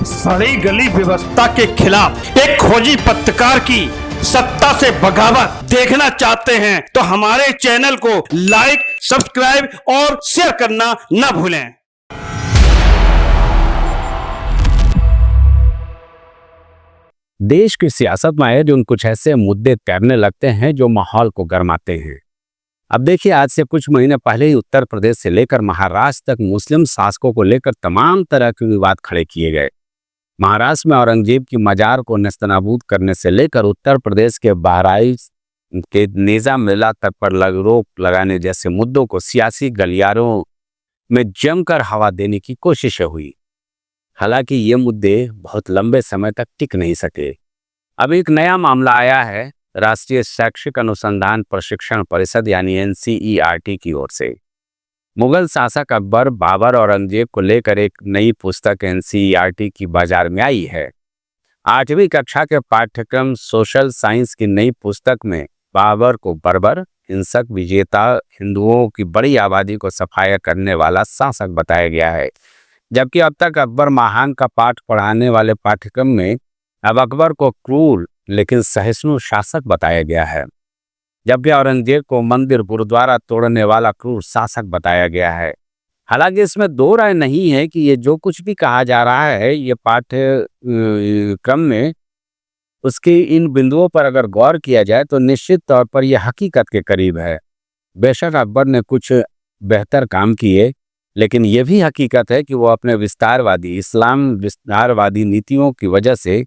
सड़ी गली व्यवस्था के खिलाफ एक खोजी पत्रकार की सत्ता से बगावत देखना चाहते हैं तो हमारे चैनल को लाइक, सब्सक्राइब और शेयर करना न भूलें। देश की सियासत में आए दिन कुछ ऐसे मुद्दे तैरने लगते हैं जो माहौल को गर्माते हैं। अब देखिए, आज से कुछ महीने पहले ही उत्तर प्रदेश से लेकर महाराष्ट्र तक मुस्लिम शासकों को लेकर तमाम तरह के विवाद खड़े किए गए। महाराष्ट्र में औरंगजेब की मजार को नेस्तनाबूद करने से लेकर उत्तर प्रदेश के बहराइच के निजाम मेला तक पर रोक लगाने जैसे मुद्दों को सियासी गलियारों में जमकर हवा देने की कोशिशें हुई। हालांकि ये मुद्दे बहुत लंबे समय तक टिक नहीं सके। अब एक नया मामला आया है राष्ट्रीय शैक्षिक अनुसंधान प्रशिक्षण परिषद यानी NCERT की ओर से। मुगल शासक अकबर, बाबर और औरंगजेब को लेकर एक नई पुस्तक NCERT की बाजार में आई है। 8वीं कक्षा के पाठ्यक्रम सोशल साइंस की नई पुस्तक में बाबर को बर्बर, हिंसक, विजेता, हिंदुओं की बड़ी आबादी को सफाया करने वाला शासक बताया गया है। जबकि अब तक अकबर महान का पाठ पढ़ाने वाले पाठ्यक्रम में अब अकबर को क्रूर लेकिन सहिष्णु शासक बताया गया है। जबकि औरंगजेब को मंदिर, गुरुद्वारा तोड़ने वाला क्रूर शासक बताया गया है। हालांकि इसमें दो राय नहीं है कि ये जो कुछ भी कहा जा रहा है ये पाठ्यक्रम में, उसके इन बिंदुओं पर अगर गौर किया जाए तो निश्चित तौर पर यह हकीकत के करीब है। बेशक अकबर ने कुछ बेहतर काम किए, लेकिन यह भी हकीकत है कि वो अपने इस्लाम विस्तारवादी नीतियों की वजह से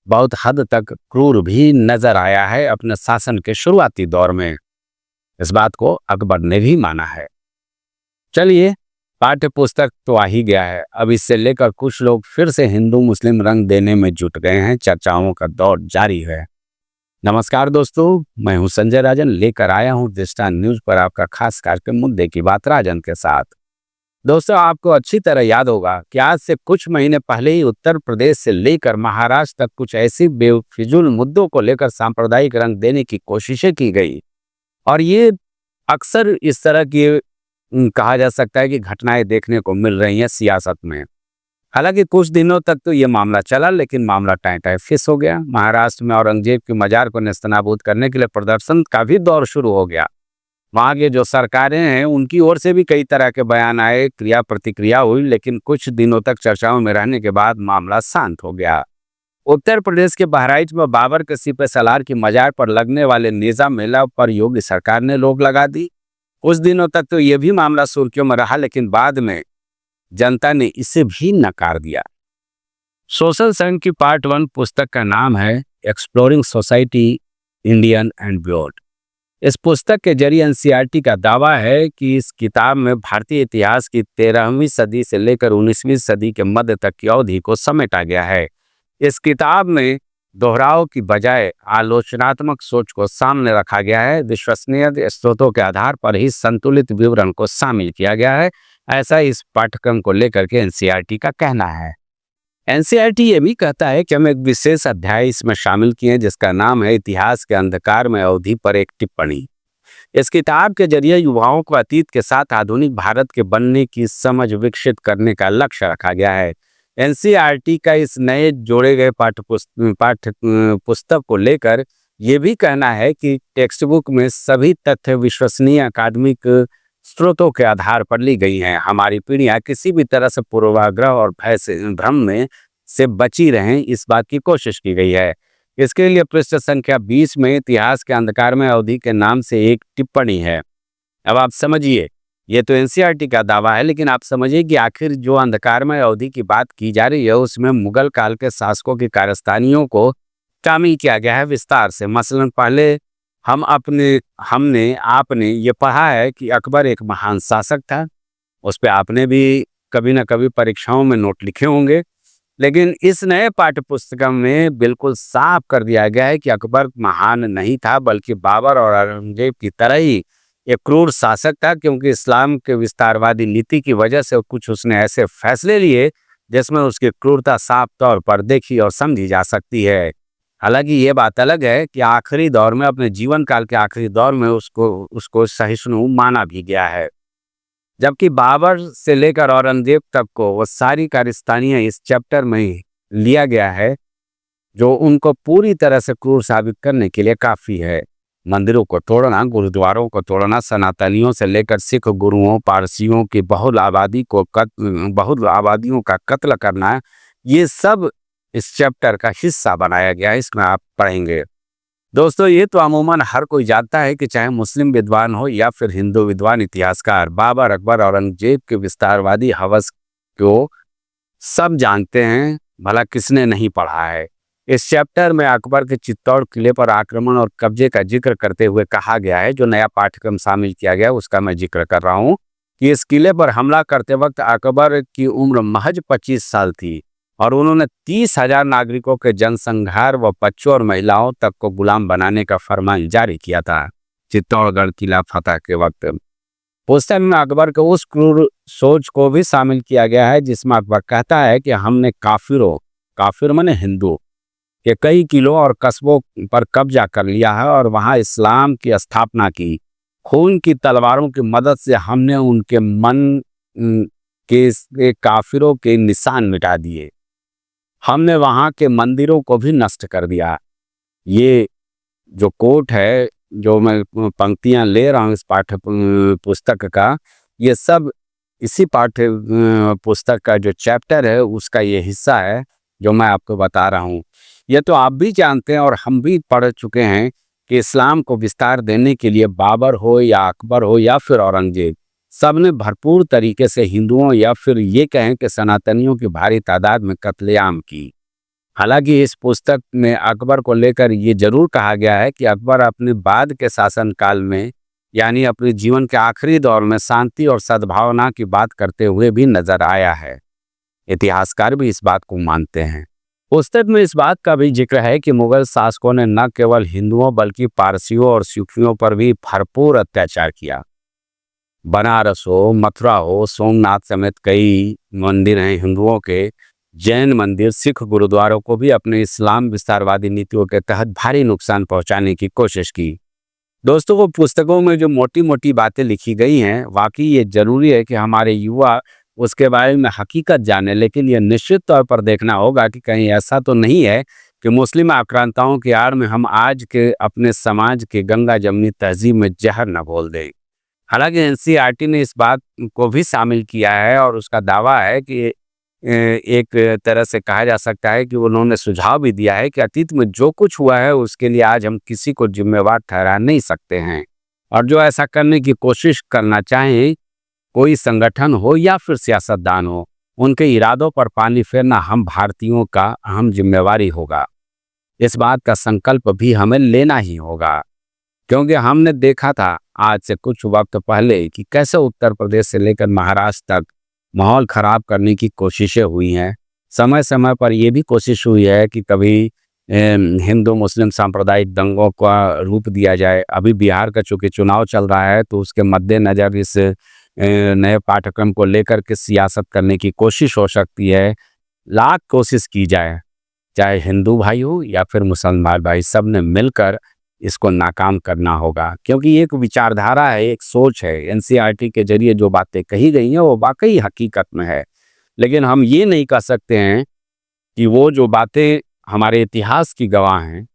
बहुत हद तक क्रूर भी नजर आया है अपने शासन के शुरुआती दौर में। इस बात को अकबर ने भी माना है। चलिए, पाठ्य पुस्तक तो आ ही गया है, अब इससे लेकर कुछ लोग फिर से हिंदू मुस्लिम रंग देने में जुट गए हैं। चर्चाओं का दौर जारी है। नमस्कार दोस्तों, मैं हूं संजय राजन, लेकर आया हूं दृष्टा न्यूज पर आपका खास कार्यक्रम मुद्दे की बात राजन के साथ। दोस्तों, आपको अच्छी तरह याद होगा कि आज से कुछ महीने पहले ही उत्तर प्रदेश से लेकर महाराष्ट्र तक कुछ ऐसी बेफिजूल मुद्दों को लेकर सांप्रदायिक रंग देने की कोशिशें की गई। और ये अक्सर इस तरह की कहा जा सकता है कि घटनाएं देखने को मिल रही हैं सियासत में। हालांकि कुछ दिनों तक तो ये मामला चला, लेकिन मामला टाई फिस हो गया। महाराष्ट्र में औरंगजेब की मजार को नेस्तनाबूद करने के लिए प्रदर्शन का भी दौर शुरू हो गया। वहाँ के जो सरकारें हैं उनकी ओर से भी कई तरह के बयान आए, क्रिया प्रतिक्रिया हुई, लेकिन कुछ दिनों तक चर्चाओं में रहने के बाद मामला शांत हो गया। उत्तर प्रदेश के बहराइच में बाबर के सिपह सलार की मजार पर लगने वाले निजाम मेला पर योगी सरकार ने रोक लगा दी। कुछ दिनों तक तो यह भी मामला सुर्खियों में रहा, लेकिन बाद में जनता ने इसे भी नकार दिया। सोशल साइंस की पार्ट 1 पुस्तक का नाम है exploring society Indian and beyond. इस पुस्तक के जरिए NCERT का दावा है कि इस किताब में भारतीय इतिहास की 13वीं सदी से लेकर 19वीं सदी के मध्य तक की अवधि को समेटा गया है। इस किताब में दोहराव की बजाय आलोचनात्मक सोच को सामने रखा गया है। विश्वसनीय स्रोतों के आधार पर ही संतुलित विवरण को शामिल किया गया है, ऐसा इस पाठ्यक्रम को लेकर के NCERT का कहना है। NCERT ये भी कहता है कि हम एक विशेष अध्याय इसमें शामिल किए जिसका नाम है इतिहास के अंधकार में अवधि पर एक टिप्पणी। इस किताब के जरिए युवाओं को अतीत के साथ आधुनिक भारत के बनने की समझ विकसित करने का लक्ष्य रखा गया है। NCERT का इस नए जोड़े गए पाठ्य पुस्तक को लेकर ये भी कहना है कि टेक्स्ट बुक में सभी तथ्य विश्वसनीय अकादमिक स्रोतों के आधार पर ली गई हैं। हमारी पीढ़ियां किसी भी तरह से पूर्वाग्रह और भय से भ्रम में से बची रहें, इस बात की कोशिश की गई है। इसके लिए पृष्ठ संख्या 20 में इतिहास के अंधकार में अवधि के नाम से एक टिप्पणी है। अब आप समझिए, ये तो NCERT का दावा है, लेकिन आप समझिए कि आखिर जो अंधकार में अवधि की बात की जा रही है उसमें मुगल काल के शासकों की कारस्तानियों को शामिल किया गया है विस्तार से। मसलन पहले आपने ये पढ़ा है कि अकबर एक महान शासक था। उस पर आपने भी कभी ना कभी परीक्षाओं में नोट लिखे होंगे। लेकिन इस नए पाठ्य पुस्तक में बिल्कुल साफ कर दिया गया है कि अकबर महान नहीं था, बल्कि बाबर और औरंगजेब की तरह ही एक क्रूर शासक था, क्योंकि इस्लाम के विस्तारवादी नीति की वजह से कुछ उसने ऐसे फैसले लिए जिसमें उसकी क्रूरता साफ तौर पर देखी और समझी जा सकती है। हालांकि ये बात अलग है कि आखिरी दौर में, अपने जीवन काल के आखिरी दौर में उसको सहिष्णु माना भी गया है। जबकि बाबर से लेकर औरंगजेब तक को वो सारी कारस्तानियां इस चैप्टर में ही लिया गया है जो उनको पूरी तरह से क्रूर साबित करने के लिए काफ़ी है। मंदिरों को तोड़ना, गुरुद्वारों को तोड़ना, सनातनियों से लेकर सिख गुरुओं, पारसियों की बहुल आबादियों का कत्ल करना, ये सब इस चैप्टर का हिस्सा बनाया गया है। इसमें आप पढ़ेंगे। दोस्तों, ये तो अमूमन हर कोई जानता है कि चाहे मुस्लिम विद्वान हो या फिर हिंदू विद्वान इतिहासकार, बाबर, अकबर, औरंगजेब के विस्तारवादी हवस को सब जानते हैं, भला किसने नहीं पढ़ा है। इस चैप्टर में अकबर के चित्तौड़ किले पर आक्रमण और कब्जे का जिक्र करते हुए कहा गया है, जो नया पाठ्यक्रम शामिल किया गया उसका मैं जिक्र कर रहा हूँ, कि इस किले पर हमला करते वक्त अकबर की उम्र महज 25 साल थी और उन्होंने 30,000 नागरिकों के जनसंहार व बच्चों और महिलाओं तक को गुलाम बनाने का फरमान जारी किया था चित्तौड़गढ़ किला फतह के वक्त। पुस्तक में अकबर के उस क्रूर सोच को भी शामिल किया गया है जिसमें अकबर कहता है कि हमने काफिर माने हिंदू के कई किलों और कस्बों पर कब्जा कर लिया है और वहां इस्लाम की स्थापना की। खून की तलवारों की मदद से हमने उनके मन के काफिरों के निशान मिटा दिए। हमने वहां के मंदिरों को भी नष्ट कर दिया। ये जो कोट है, जो मैं पंक्तियां ले रहा हूँ इस पाठ्य पुस्तक का, ये सब इसी पाठ्य पुस्तक का जो चैप्टर है उसका ये हिस्सा है जो मैं आपको बता रहा हूँ। ये तो आप भी जानते हैं और हम भी पढ़ चुके हैं कि इस्लाम को विस्तार देने के लिए बाबर हो या अकबर हो या फिर औरंगजेब, सबने भरपूर तरीके से हिंदुओं या फिर ये कहें कि सनातनियों की भारी तादाद में कत्लेआम की। हालांकि इस पुस्तक में अकबर को लेकर ये जरूर कहा गया है कि अकबर अपने बाद के शासनकाल में, यानी अपने जीवन के आखिरी दौर में, शांति और सद्भावना की बात करते हुए भी नजर आया है। इतिहासकार भी इस बात को मानते हैं। पुस्तक में इस बात का भी जिक्र है कि मुगल शासकों ने न केवल हिंदुओं बल्कि पारसियों और सिखियों पर भी भरपूर अत्याचार किया। बनारस हो, मथुरा हो, सोमनाथ समेत कई मंदिर हैं हिंदुओं के, जैन मंदिर, सिख गुरुद्वारों को भी अपने इस्लाम विस्तारवादी नीतियों के तहत भारी नुकसान पहुंचाने की कोशिश की। दोस्तों, वो पुस्तकों में जो मोटी मोटी बातें लिखी गई हैं, वाकई ये जरूरी है कि हमारे युवा उसके बारे में हकीकत जाने, लेकिन यह निश्चित तौर पर देखना होगा कि कहीं ऐसा तो नहीं है कि मुस्लिम आक्रांताओं की आड़ में हम आज के अपने समाज के गंगा जमनी तहजीब में जहर न घोल दें। हालांकि एनसीईआरटी ने इस बात को भी शामिल किया है और उसका दावा है कि एक तरह से कहा जा सकता है कि उन्होंने सुझाव भी दिया है कि अतीत में जो कुछ हुआ है उसके लिए आज हम किसी को जिम्मेवार ठहरा नहीं सकते हैं, और जो ऐसा करने की कोशिश करना चाहें, कोई संगठन हो या फिर सियासतदान हो, उनके इरादों पर पानी फेरना हम भारतीयों का अहम जिम्मेवारी होगा। इस बात का संकल्प भी हमें लेना ही होगा, क्योंकि हमने देखा था आज से कुछ वक्त पहले कि कैसे उत्तर प्रदेश से लेकर महाराष्ट्र तक माहौल खराब करने की कोशिशें हुई हैं। समय समय पर यह भी कोशिश हुई है कि कभी हिंदू मुस्लिम सांप्रदायिक दंगों का रूप दिया जाए। अभी बिहार का चूंकि चुनाव चल रहा है तो उसके मद्देनजर इस नए पाठ्यक्रम को लेकर के सियासत करने की कोशिश हो सकती है। लाख कोशिश की जाए, चाहे हिंदू भाई हो या फिर मुसलमान भाई, सब ने मिलकर इसको नाकाम करना होगा, क्योंकि एक विचारधारा है, एक सोच है। एनसीईआरटी के जरिए जो बातें कही गई हैं वो वाकई हकीकत में है, लेकिन हम ये नहीं कह सकते हैं कि वो जो बातें हमारे इतिहास की गवाह हैं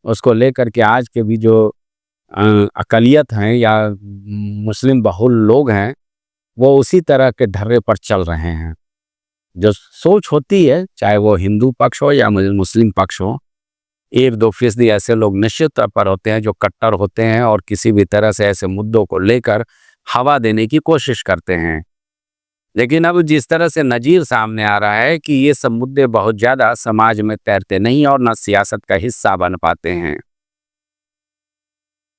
उसको लेकर के आज के भी जो अकलियत हैं या मुस्लिम बहुल लोग हैं वो उसी तरह के ढर्रे पर चल रहे हैं। जो सोच होती है, चाहे वो हिंदू पक्ष हो या मुस्लिम पक्ष हो, 1-2% ऐसे लोग निश्चित तौर पर होते हैं जो कट्टर होते हैं और किसी भी तरह से ऐसे मुद्दों को लेकर हवा देने की कोशिश करते हैं। लेकिन अब जिस तरह से नजीर सामने आ रहा है कि ये सब मुद्दे बहुत ज़्यादा समाज में तैरते नहीं और न सियासत का हिस्सा बन पाते हैं।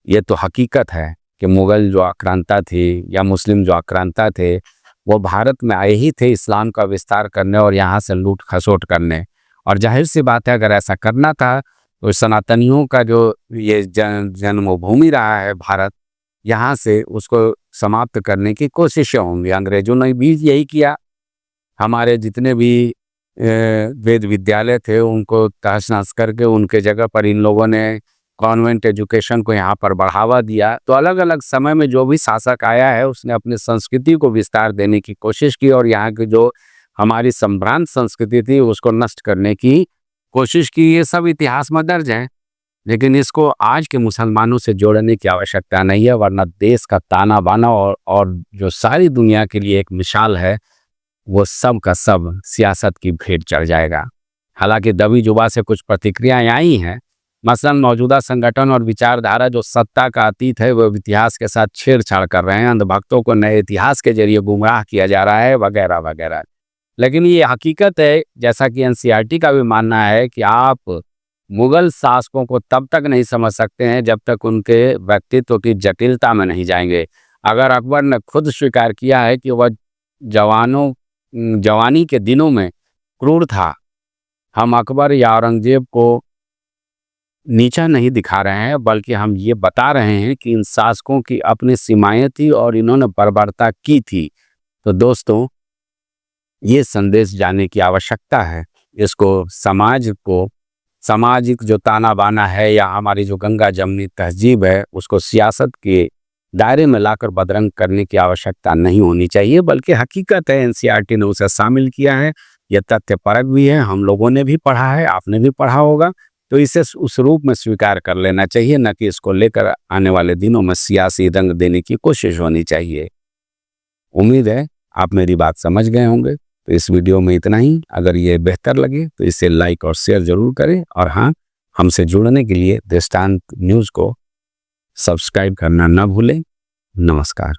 ये तो हकीकत है कि मुगल जो आक्रांता थे या मुस्लिम जो आक्रांता थे वो भारत में आए ही थे इस्लाम का विस्तार करने और यहाँ से लूट खसोट करने, और जाहिर सी बात है अगर ऐसा करना था तो सनातनियों का जो ये जन्मभूमि रहा है भारत, यहाँ से उसको समाप्त करने की कोशिशें होंगी। अंग्रेजों ने भी यही किया। हमारे जितने भी वेद विद्यालय थे उनको तहस नहस करके उनके जगह पर इन लोगों ने कॉन्वेंट एजुकेशन को यहाँ पर बढ़ावा दिया। तो अलग अलग समय में जो भी शासक आया है उसने अपनी संस्कृति को विस्तार देने की कोशिश की और यहाँ के जो हमारी संभ्रांत संस्कृति थी उसको नष्ट करने की कोशिश की। ये सब इतिहास में दर्ज है, लेकिन इसको आज के मुसलमानों से जोड़ने की आवश्यकता नहीं है, वरना देश का ताना बाना और जो सारी दुनिया के लिए एक मिसाल है वो सब का सब सियासत की भेंट चढ़ जाएगा। हालांकि दबी जुबा से कुछ प्रतिक्रियाएं आई हैं, मसलन मौजूदा संगठन और विचारधारा जो सत्ता का अतीत है वो इतिहास के साथ छेड़छाड़ कर रहे हैं, अंधभक्तों को नए इतिहास के जरिए गुमराह किया जा रहा है वगैरह वगैरह। लेकिन ये हकीकत है, जैसा कि एनसीईआरटी का भी मानना है, कि आप मुगल शासकों को तब तक नहीं समझ सकते हैं जब तक उनके व्यक्तित्व की जटिलता में नहीं जाएंगे। अगर अकबर ने खुद स्वीकार किया है कि वह जवानी के दिनों में क्रूर था, हम अकबर या औरंगजेब को नीचा नहीं दिखा रहे हैं, बल्कि हम ये बता रहे हैं कि इन शासकों की अपनी सीमाएं थी और इन्होंने बर्बरता की थी। तो दोस्तों, ये संदेश जानने की आवश्यकता है। इसको सामाजिक जो ताना बाना है या हमारी जो गंगा जमनी तहजीब है उसको सियासत के दायरे में लाकर बदरंग करने की आवश्यकता नहीं होनी चाहिए, बल्कि हकीकत है एनसीईआरटी ने उसे शामिल किया है। यह तथ्यपरक भी है, हम लोगों ने भी पढ़ा है, आपने भी पढ़ा होगा, तो इसे उस रूप में स्वीकार कर लेना चाहिए, न कि इसको लेकर आने वाले दिनों में सियासी रंग देने की कोशिश होनी चाहिए। उम्मीद है आप मेरी बात समझ गए होंगे। तो इस वीडियो में इतना ही। अगर ये बेहतर लगे तो इसे लाइक और शेयर जरूर करें, और हाँ, हमसे जुड़ने के लिए दृष्टांत न्यूज़ को सब्सक्राइब करना न भूलें। नमस्कार।